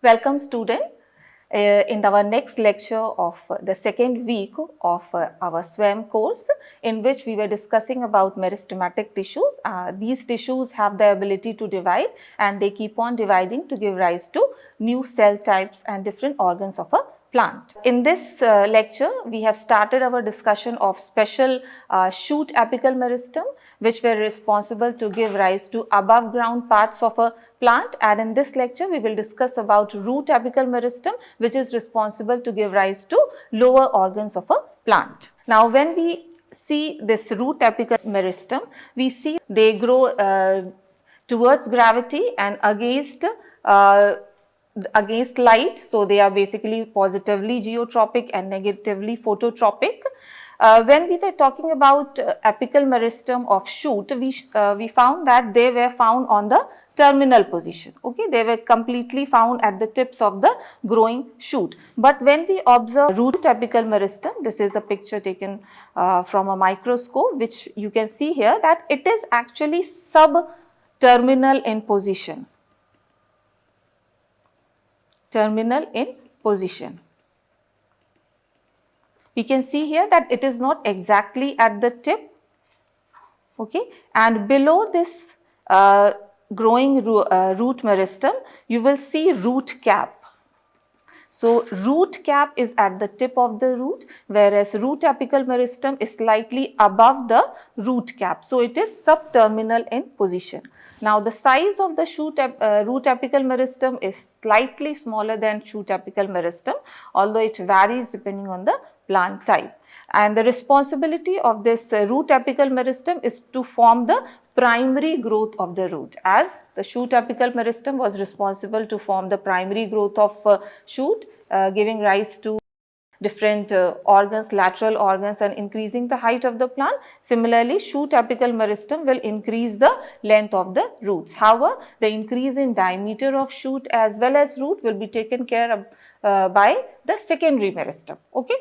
Welcome student in our next lecture of the second week of our SWAM course, in which we were discussing about meristematic tissues. These tissues have the ability to divide and they keep on dividing to give rise to new cell types and different organs of a plant. In this lecture, we have started our discussion of special shoot apical meristem, which were responsible to give rise to above ground parts of a plant, and in this lecture we will discuss about root apical meristem, which is responsible to give rise to lower organs of a plant. Now when we see this root apical meristem, we see they grow towards gravity and against light, so they are basically positively geotropic and negatively phototropic. When we were talking about apical meristem of shoot, we found that they were found on the terminal position. Okay, they were completely found at the tips of the growing shoot. But when we observe root apical meristem, this is a picture taken from a microscope, which you can see here that it is actually sub-terminal in position. Terminal in position. We can see here that it is not exactly at the tip, okay, and below this growing root meristem, you will see root cap. So root cap is at the tip of the root, whereas root apical meristem is slightly above the root cap. So it is subterminal in position. Now the size of the root apical meristem is slightly smaller than shoot apical meristem, although it varies depending on the plant type. And the responsibility of this root apical meristem is to form the primary growth of the root, as the shoot apical meristem was responsible to form the primary growth of shoot, giving rise to different organs, lateral organs, and increasing the height of the plant. Similarly, shoot apical meristem will increase the length of the roots. However, the increase in diameter of shoot as well as root will be taken care of by the secondary meristem. Okay.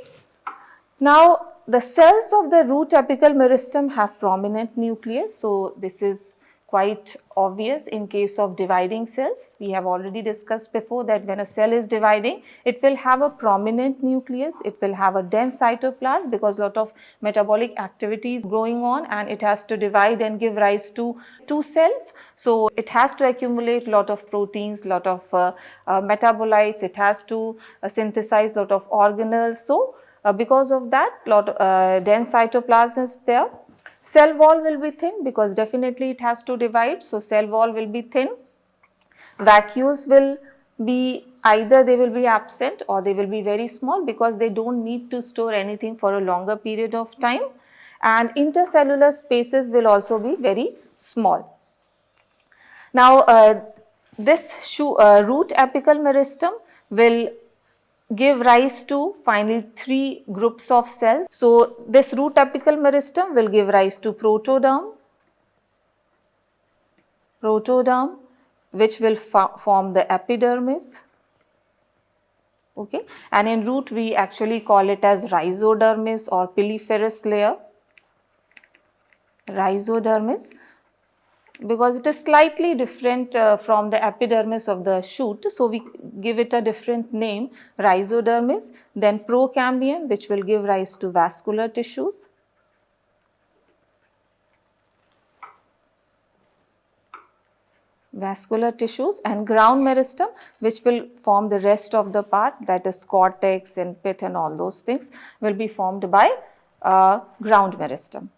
Now, the cells of the root apical meristem have prominent nucleus. So, this is quite obvious in case of dividing cells. We have already discussed before that when a cell is dividing, it will have a prominent nucleus, it will have a dense cytoplasm because lot of metabolic activities going on and it has to divide and give rise to two cells. So it has to accumulate lot of proteins, lot of metabolites, it has to synthesize lot of organelles. So because of that, lot of dense cytoplasm is there. Cell wall will be thin because definitely it has to divide, so cell wall will be thin. Vacuoles will be either they will be absent or they will be very small because they don't need to store anything for a longer period of time, and intercellular spaces will also be very small. Now this root apical meristem will give rise to finally three groups of cells. So this root apical meristem will give rise to protoderm, which will form the epidermis, okay, and in root we actually call it as rhizodermis or piliferous layer, rhizodermis, because it is slightly different from the epidermis of the shoot, so we give it a different name, rhizodermis. Then procambium, which will give rise to vascular tissues, and ground meristem, which will form the rest of the part, that is cortex and pith and all those things will be formed by ground meristem.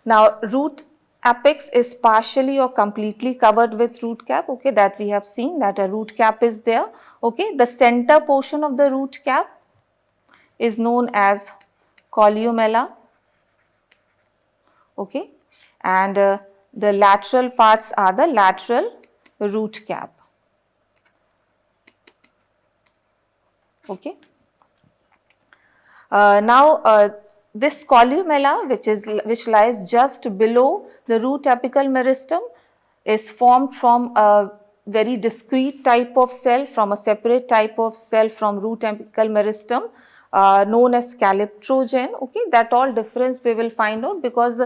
Now root apex is partially or completely covered with root cap, okay, that we have seen that a root cap is there, okay. The center portion of the root cap is known as columella, okay, and the lateral parts are the lateral root cap, okay. This columella, which lies just below the root apical meristem, is formed from a very discrete type of cell, from a separate type of cell from root apical meristem, known as calyptrogen. Okay, that all difference we will find out, because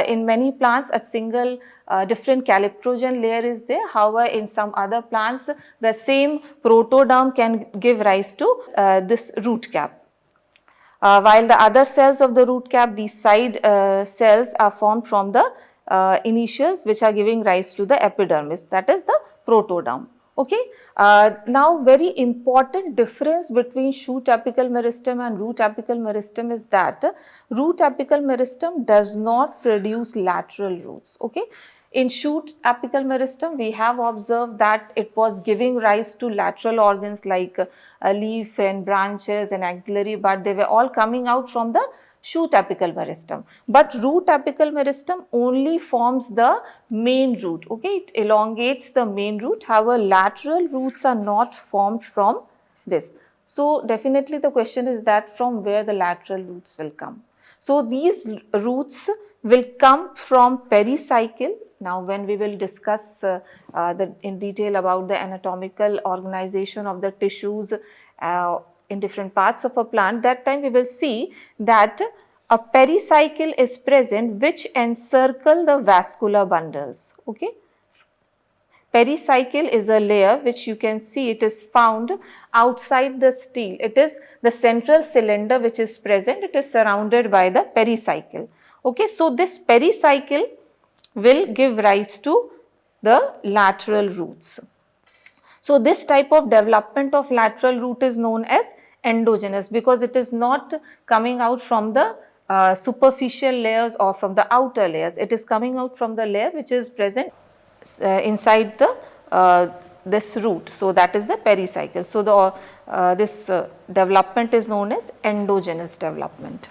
in many plants a single different calyptrogen layer is there. However, in some other plants the same protoderm can give rise to this root cap. While the other cells of the root cap, these side cells are formed from the initials which are giving rise to the epidermis, that is the protoderm. Okay. Now, very important difference between shoot apical meristem and root apical meristem is that root apical meristem does not produce lateral roots. Okay. In shoot apical meristem, we have observed that it was giving rise to lateral organs like leaf and branches and axillary, but they were all coming out from the shoot apical meristem. But root apical meristem only forms the main root. Okay, it elongates the main root. However, lateral roots are not formed from this. So, definitely the question is that from where the lateral roots will come. So, these roots will come from pericycle. Now, when we will discuss in detail about the anatomical organization of the tissues in different parts of a plant, that time we will see that a pericycle is present which encircle the vascular bundles. Okay. Pericycle is a layer which you can see it is found outside the stele. It is the central cylinder which is present. It is surrounded by the pericycle. Okay. So, this pericycle will give rise to the lateral roots. So, this type of development of lateral root is known as endogenous, because it is not coming out from the superficial layers or from the outer layers. It is coming out from the layer which is present inside the this root. So, that is the pericycle. So, the this development is known as endogenous development.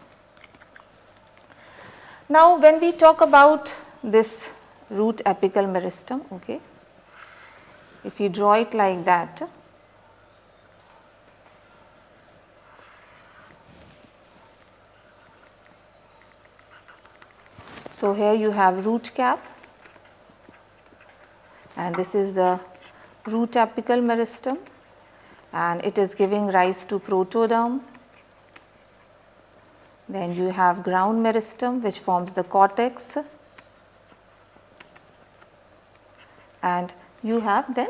Now, when we talk about this root apical meristem, okay, if you draw it like that, so here you have root cap and this is the root apical meristem and it is giving rise to protoderm. Then you have ground meristem which forms the cortex, and you have then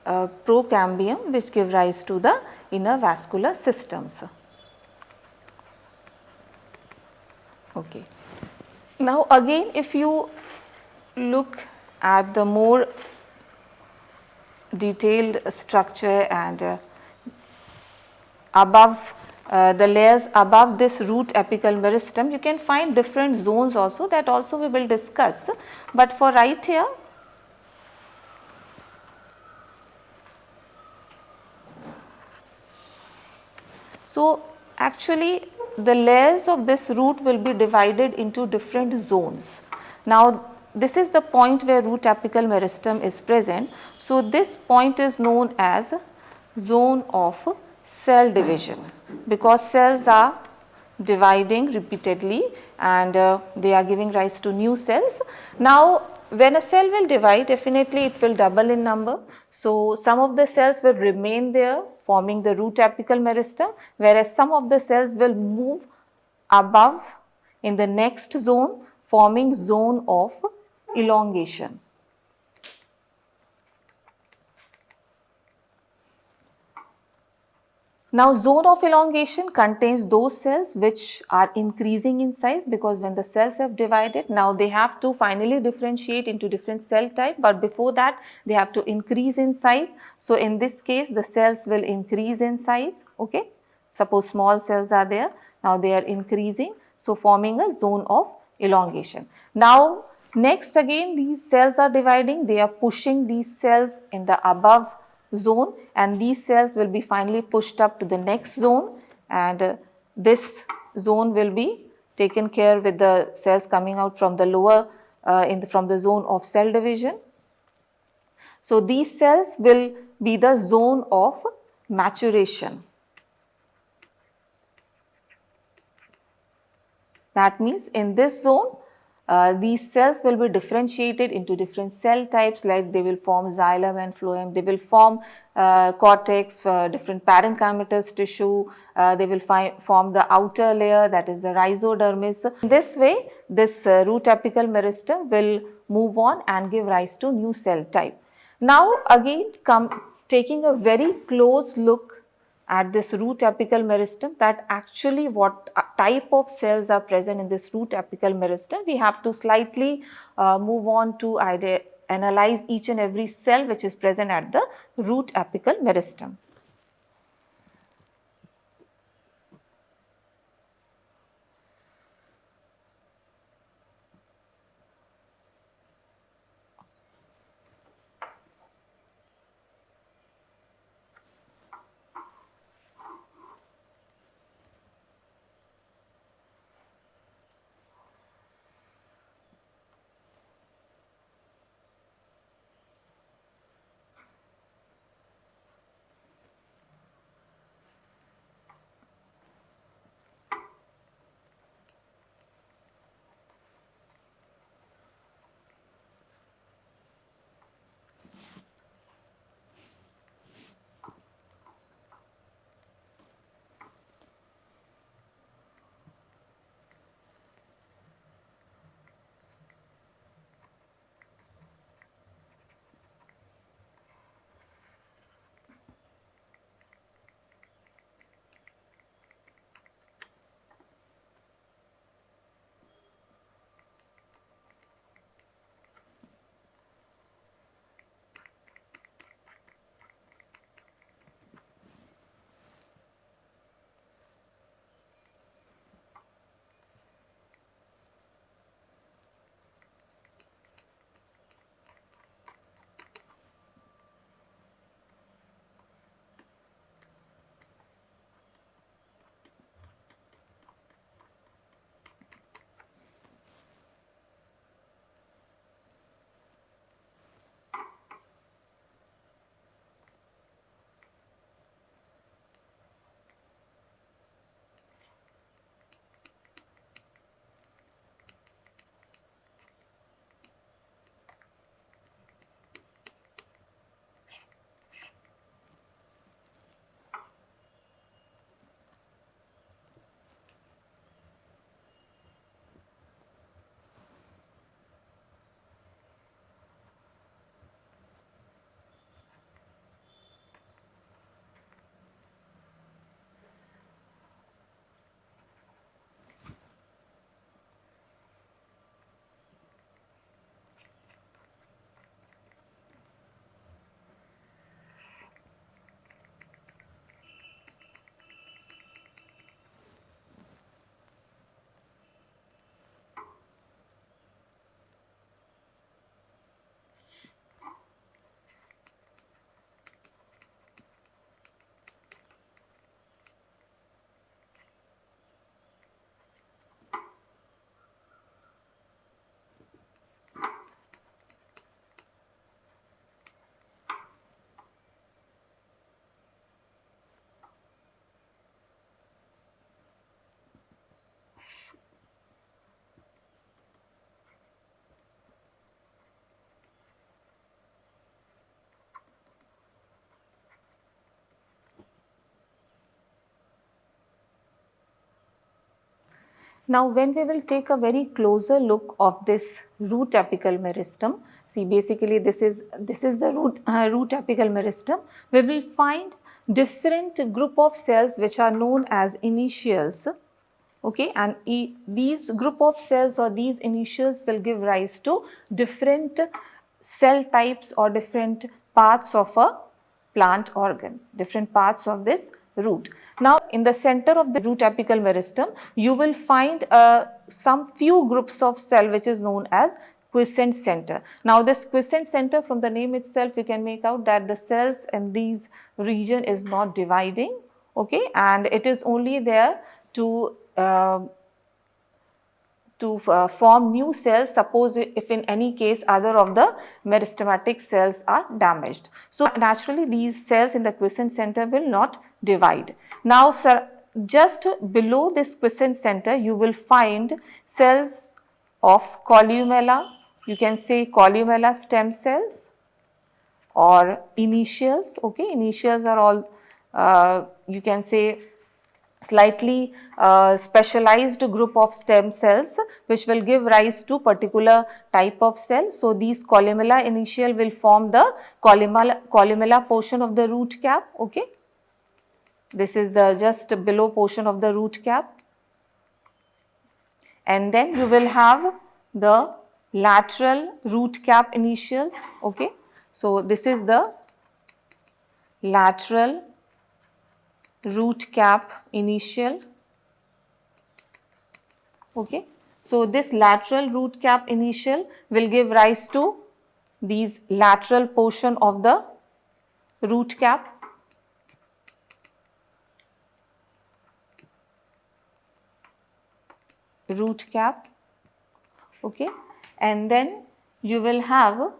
procambium which give rise to the inner vascular systems. Okay. Now, again if you look at the more detailed structure and above the layers above this root apical meristem, you can find different zones also, that also we will discuss. But for right here, so actually the layers of this root will be divided into different zones. Now, this is the point where root apical meristem is present. So, this point is known as zone of cell division, because cells are dividing repeatedly and they are giving rise to new cells. Now, when a cell will divide, definitely it will double in number. So, some of the cells will remain there forming the root apical meristem, whereas some of the cells will move above in the next zone forming zone of elongation. Now, zone of elongation contains those cells which are increasing in size, because when the cells have divided, now they have to finally differentiate into different cell type, but before that they have to increase in size. So, in this case the cells will increase in size. Okay. Suppose small cells are there, now they are increasing, so forming a zone of elongation. Now, next again these cells are dividing, they are pushing these cells in the above zone and these cells will be finally pushed up to the next zone, and this zone will be taken care with the cells coming out from the lower from the zone of cell division. So, these cells will be the zone of maturation. That means in this zone these cells will be differentiated into different cell types, like they will form xylem and phloem, they will form cortex, different parenchymatous tissue, they will form the outer layer, that is the rhizodermis. In this way, this root apical meristem will move on and give rise to new cell type. Now again taking a very close look at this root apical meristem, that actually what type of cells are present in this root apical meristem, we have to slightly move on to analyze each and every cell which is present at the root apical meristem. Now, when we will take a very closer look of this root apical meristem, see basically this is the root apical meristem. We will find different group of cells which are known as initials. Okay, and these group of cells or these initials will give rise to different cell types or different parts of a plant organ, different parts of this root. Now, in the center of the root apical meristem, you will find some few groups of cell which is known as quiescent center. Now, this quiescent center, from the name itself, you can make out that the cells in these region is not dividing, okay, and it is only there to form new cells, suppose if in any case other of the meristematic cells are damaged. So, naturally these cells in the quiescent center will not divide. Now, sir, just below this quiescent center you will find cells of columella, you can say columella stem cells or initials. Okay, initials are all you can say slightly specialized group of stem cells which will give rise to particular type of cell. So, these columella initial will form the columella portion of the root cap. Okay, this is the just below portion of the root cap, and then you will have the lateral root cap initials. Okay, so this is the lateral root cap initial. Okay, so this lateral root cap initial will give rise to these lateral portion of the root cap. Okay, and then you will have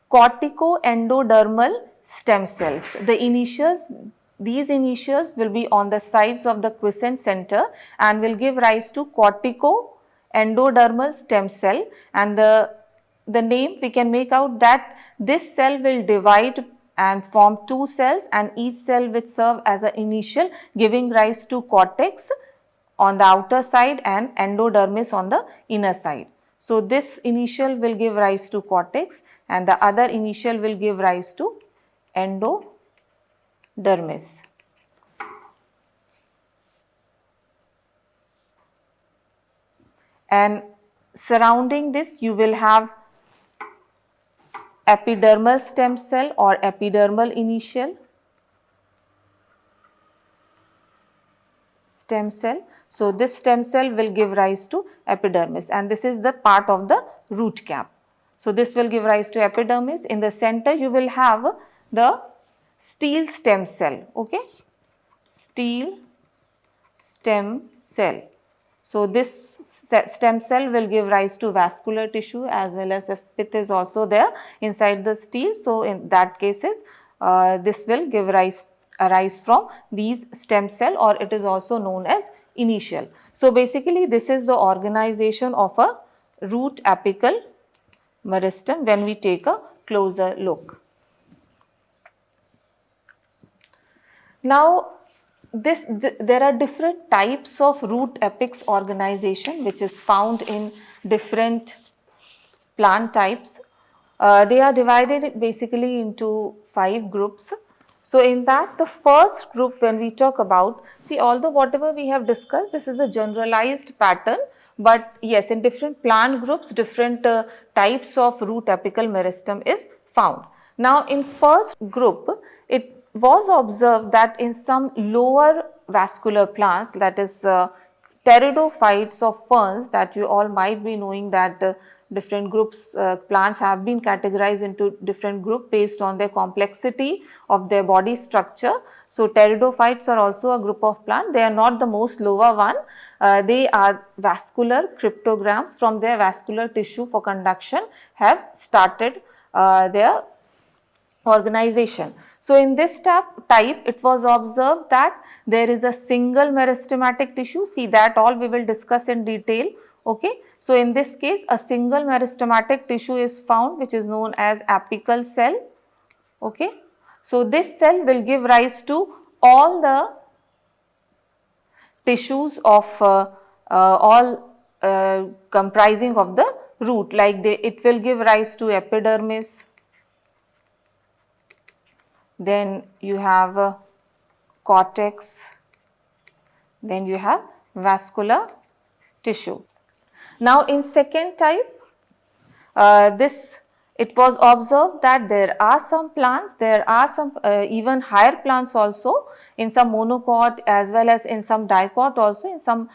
corticoendodermal stem cells. The initials, these initials will be on the sides of the quiescent center and will give rise to corticoendodermal stem cell, and the name we can make out that this cell will divide and form two cells, and each cell will serve as an initial, giving rise to cortex on the outer side and endodermis on the inner side. So, this initial will give rise to cortex and the other initial will give rise to endodermis. And surrounding this you will have epidermal stem cell or epidermal initial stem cell. So, this stem cell will give rise to epidermis, and this is the part of the root cap. So, this will give rise to epidermis. In the center you will have the stele stem cell. Okay, stele stem cell. So, this stem cell will give rise to vascular tissue as well as the pith is also there inside the stele. So, in that cases this will give arise from these stem cell, or it is also known as initial. So, basically this is the organization of a root apical meristem when we take a closer look. Now, there are different types of root apex organization which is found in different plant types. They are divided basically into 5 groups. So, in that the first group when we talk about, see, although whatever we have discussed, this is a generalized pattern, but yes, in different plant groups different types of root apical meristem is found. Now, in first group it was observed that in some lower vascular plants, that is pteridophytes of ferns, that you all might be knowing that different groups, plants have been categorized into different groups based on their complexity of their body structure. So, pteridophytes are also a group of plant. They are not the most lower one. They are vascular cryptograms from their vascular tissue for conduction have started their organization. So, in this type it was observed that there is a single meristematic tissue. See, that all we will discuss in detail. Okay. So, in this case a single meristematic tissue is found which is known as apical cell. Okay. So, this cell will give rise to all the tissues of comprising of the root, like it will give rise to epidermis, then you have cortex, then you have vascular tissue. Now, in second type, it was observed that there are some plants, there are some even higher plants also in some monocot as well as in some dicot also, in some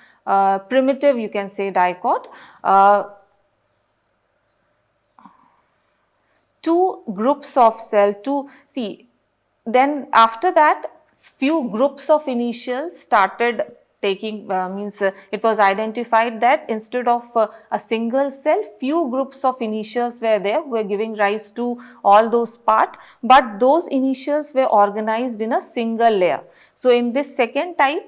primitive you can say dicot. Two groups of cell, then after that few groups of initials started taking it was identified that instead of a single cell, few groups of initials were there who were giving rise to all those parts, but those initials were organized in a single layer. So, in this second type,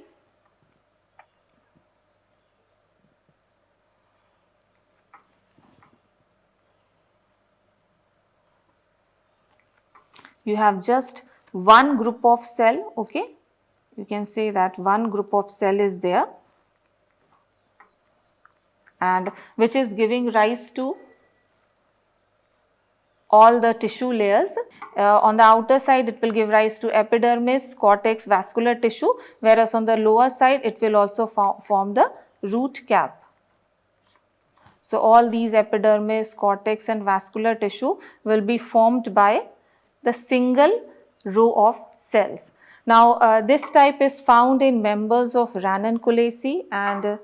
you have just one group of cell, okay. You can say that one group of cell is there, and which is giving rise to all the tissue layers. On the outer side it will give rise to epidermis, cortex, vascular tissue, whereas on the lower side it will also form the root cap. So all these epidermis, cortex and vascular tissue will be formed by the single row of cells. Now this type is found in members of Ranunculaceae and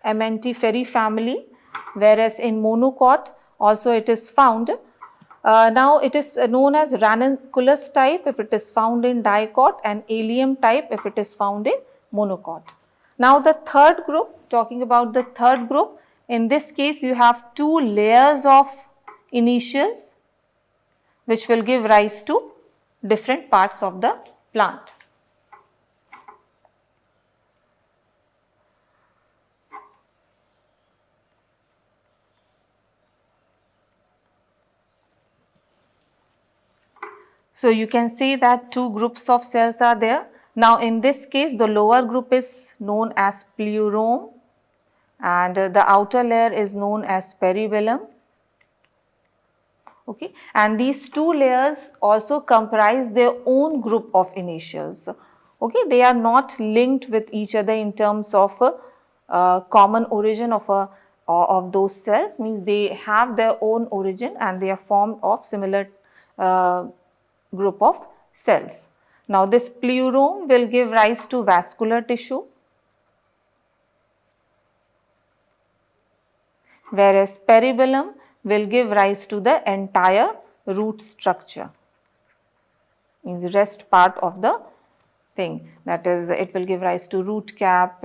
Ementiferae family, whereas in monocot also it is found. Now it is known as ranunculus type if it is found in dicot, and allium type if it is found in monocot. Now the third group, talking about the third group, in this case you have two layers of initials which will give rise to different parts of the plant. So you can see that two groups of cells are there. Now in this case the lower group is known as pleurome and the outer layer is known as peribellum. Okay, and these two layers also comprise their own group of initials. Okay, they are not linked with each other in terms of common origin of those cells, means they have their own origin and they are formed of similar group of cells. Now this pleurome will give rise to vascular tissue, whereas peribellum will give rise to the entire root structure, means the rest part of the thing, that is it will give rise to root cap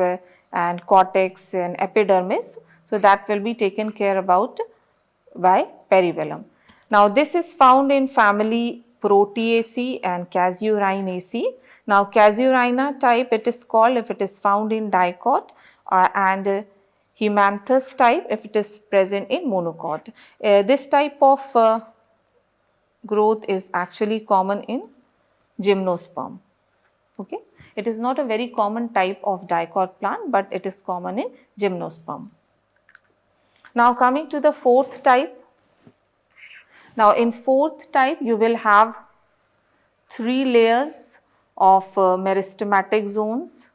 and cortex and epidermis. So that will be taken care about by peribellum. Now this is found in family Proteaceae and Casuarinaceae. Now Casuarina type it is called if it is found in dicot, and Hemanthus type if it is present in monocot. This type of growth is actually common in gymnosperm. Okay, it is not a very common type of dicot plant, but it is common in gymnosperm. Now coming to the fourth type. Now in fourth type you will have three layers of meristematic zones,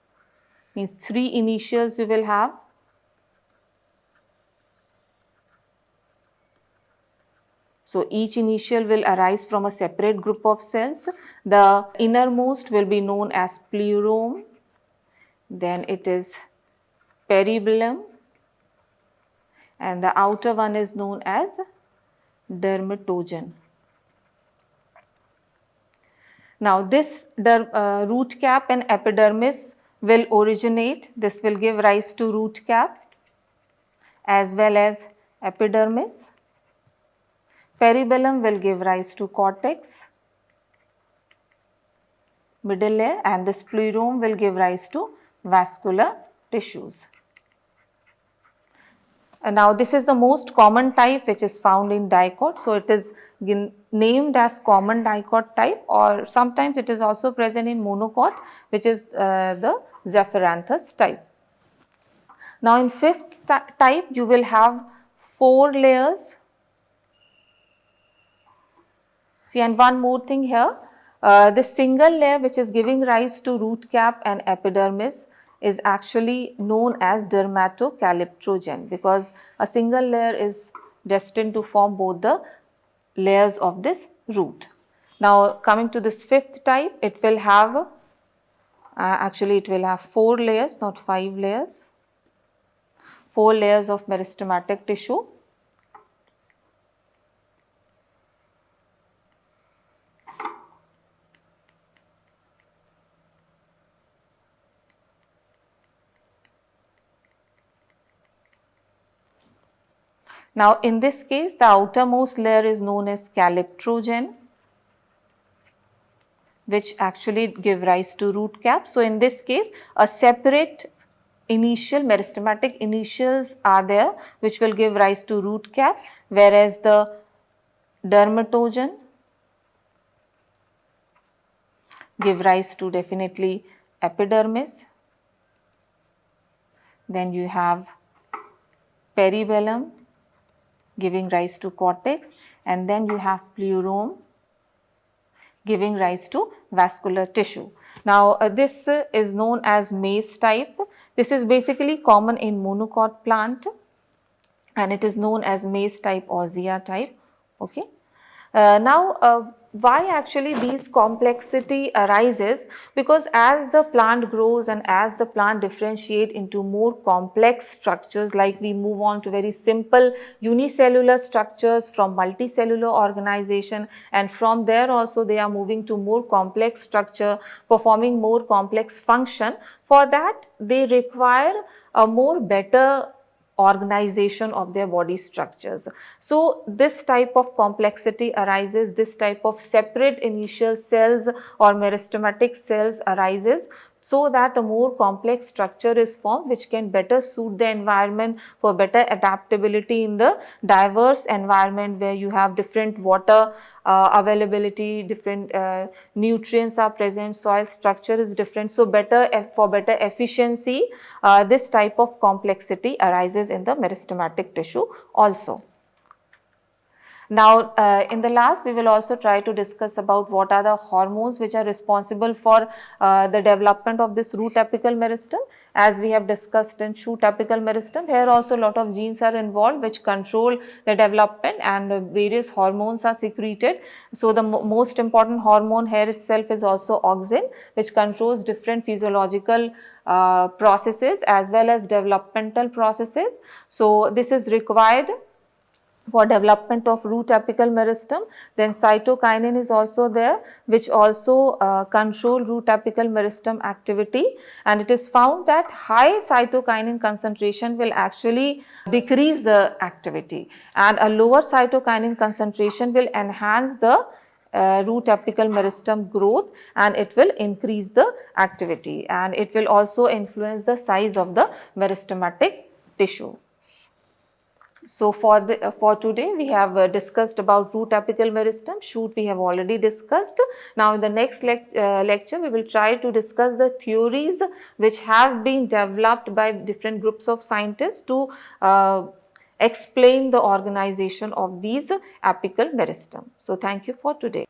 means three initials you will have. So each initial will arise from a separate group of cells. The innermost will be known as pleurome, then it is peribellum, and the outer one is known as dermatogen. Now this root cap and epidermis will originate, this will give rise to root cap as well as epidermis. Peribellum will give rise to cortex, middle layer, and this pleurome will give rise to vascular tissues. Now this is the most common type which is found in dicot, so it is named as common dicot type, or sometimes it is also present in monocot, which is the Zephyranthus type. Now in fifth type you will have 4 layers. See, and one more thing here, this single layer which is giving rise to root cap and epidermis is actually known as dermatocalyptrogen, because a single layer is destined to form both the layers of this root. Now coming to this fifth type, it will have actually it will have 4 layers, not 5 layers, 4 layers of meristematic tissue. Now in this case the outermost layer is known as calyptrogen, which actually give rise to root cap. So in this case a separate initial meristematic initials are there which will give rise to root cap, whereas the dermatogen give rise to definitely epidermis. Then you have peribellum giving rise to cortex, and then you have pleurome giving rise to vascular tissue. Now, this is known as maize type. This is basically common in monocot plant, and it is known as maize type or Zea type. Okay. Now, why actually these complexity arises? Because as the plant grows and as the plant differentiate into more complex structures, like we move on to very simple unicellular structures from multicellular organization, and from there also they are moving to more complex structure, performing more complex function. For that they require a more better organization of their body structures. So, this type of complexity arises, this type of separate initial cells or meristematic cells arises, so that a more complex structure is formed which can better suit the environment for better adaptability in the diverse environment where you have different water availability, different nutrients are present, soil structure is different. So, for better efficiency, this type of complexity arises in the meristematic tissue also. Now, in the last we will also try to discuss about what are the hormones which are responsible for the development of this root apical meristem. As we have discussed in shoot apical meristem, here also a lot of genes are involved which control the development, and various hormones are secreted. So, the most important hormone here itself is also auxin, which controls different physiological processes as well as developmental processes. So, this is required for development of root apical meristem. Then cytokinin is also there, which also control root apical meristem activity, and it is found that high cytokinin concentration will actually decrease the activity, and a lower cytokinin concentration will enhance the root apical meristem growth, and it will increase the activity, and it will also influence the size of the meristematic tissue. So, for today we have discussed about root apical meristem. Shoot we have already discussed. Now, in the next lecture we will try to discuss the theories which have been developed by different groups of scientists to explain the organization of these apical meristem. So, thank you for today.